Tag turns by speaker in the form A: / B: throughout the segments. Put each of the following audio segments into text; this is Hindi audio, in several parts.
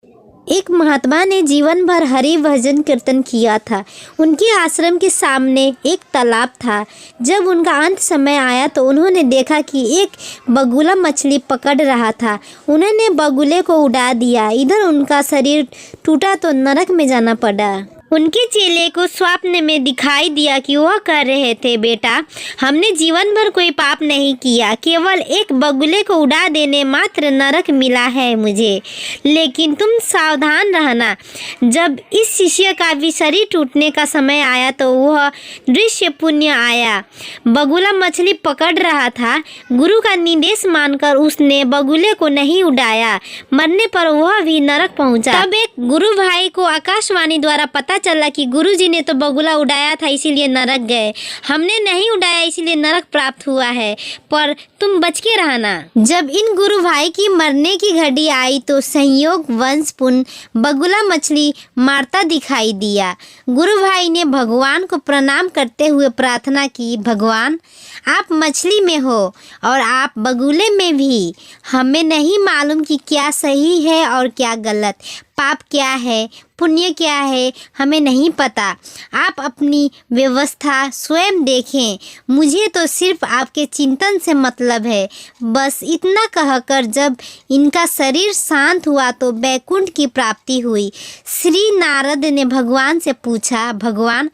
A: एक महात्मा ने जीवन भर हरि भजन कीर्तन किया था। उनके आश्रम के सामने एक तालाब था। जब उनका अंत समय आया तो उन्होंने देखा कि एक बगुला मछली पकड़ रहा था। उन्होंने बगुले को उड़ा दिया। इधर उनका शरीर टूटा तो नरक में जाना पड़ा। उनके चेले को स्वप्न में दिखाई दिया कि वह कह रहे थे, बेटा, हमने जीवन भर कोई पाप नहीं किया, केवल एक बगुले को उड़ा देने मात्र नरक मिला है मुझे। लेकिन तुम सावधान रहना, जब इस शिष्य का भी शरीर टूटने का समय आया तो वह दृश्य पुण्य आया। बगुला मछली पकड़ रहा था। गुरु का निर्देश मानकर उसने बगुले को नहीं उड़ाया। मरने पर वह भी नरक पहुंचा। तब एक गुरु भाई को आकाशवाणी द्वारा पता चला कि गुरुजी ने तो बगुला उड़ाया था इसीलिए नरक गए, हमने नहीं उड़ाया इसीलिए नरक प्राप्त हुआ है, पर तुम बच के रहना। जब इन गुरु भाई की मरने की घड़ी आई तो संयोग वंश पुण्य बगुला मछली मारता दिखाई दिया। गुरु भाई ने भगवान को प्रणाम करते हुए प्रार्थना की, भगवान, आप मछली में हो और आप बगुले में भी। हमें नहीं मालूम कि क्या सही है और क्या गलत, पाप क्या है, पुण्य क्या है, हमें नहीं पता। आप अपनी व्यवस्था स्वयं देखें, मुझे तो सिर्फ आपके चिंतन से मतलब है। बस इतना कहकर जब इनका शरीर शांत हुआ तो वैकुंठ की प्राप्ति हुई। श्री नारद ने भगवान से पूछा, भगवान,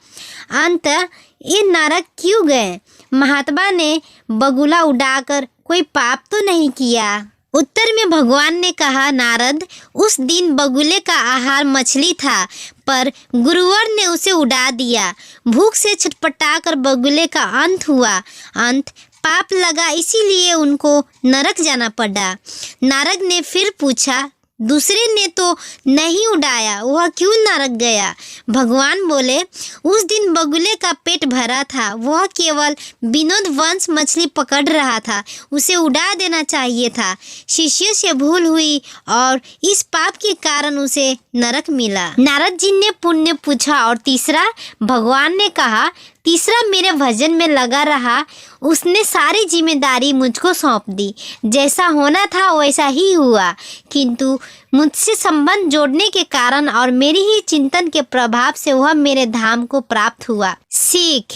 A: अंत ये नरक क्यों गए? महात्मा ने बगुला उड़ाकर कोई पाप तो नहीं किया। उत्तर में भगवान ने कहा, नारद, उस दिन बगुले का आहार मछली था, पर गुरुवर ने उसे उड़ा दिया। भूख से छटपटाकर बगुले का अंत हुआ। अंत पाप लगा, इसीलिए उनको नरक जाना पड़ा। नारद ने फिर पूछा, दूसरे ने तो नहीं उड़ाया, वह क्यों नरक गया? भगवान बोले, उस दिन बगुले का पेट भरा था, वह केवल विनोद वंश मछली पकड़ रहा था, उसे उड़ा देना चाहिए था। शिष्य से भूल हुई और इस पाप के कारण उसे नरक मिला। नारद जी ने पुण्य पूछा और तीसरा? भगवान ने कहा, तीसरा मेरे भजन में लगा रहा, उसने सारी जिम्मेदारी मुझको सौंप दी। जैसा होना था वैसा ही हुआ, किंतु मुझसे संबंध जोड़ने के कारण और मेरी ही चिंतन के प्रभाव से वह मेरे धाम को प्राप्त हुआ। सीख,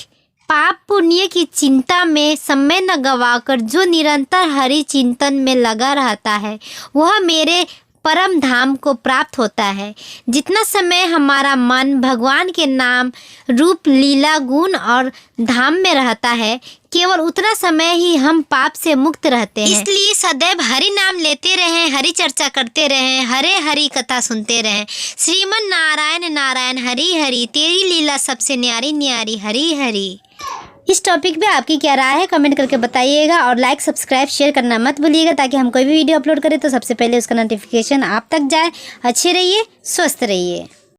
A: पाप पुण्य की चिंता में समय न गवाकर जो निरंतर हरि चिंतन में लगा रहता है वह मेरे परम धाम को प्राप्त होता है। जितना समय हमारा मन भगवान के नाम, रूप, लीला, गुण और धाम में रहता है, केवल उतना समय ही हम पाप से मुक्त रहते हैं। इसलिए सदैव हरि नाम लेते रहें, हरि चर्चा करते रहें, हरे हरि कथा सुनते रहें। श्रीमन नारायण नारायण हरि हरि, तेरी लीला सबसे न्यारी न्यारी हरि हरि। इस टॉपिक पे आपकी क्या राय है कमेंट करके बताइएगा और लाइक, सब्सक्राइब, शेयर करना मत भूलिएगा ताकि हम कोई भी वीडियो अपलोड करें तो सबसे पहले उसका नोटिफिकेशन आप तक जाए। अच्छे रहिए, स्वस्थ रहिए।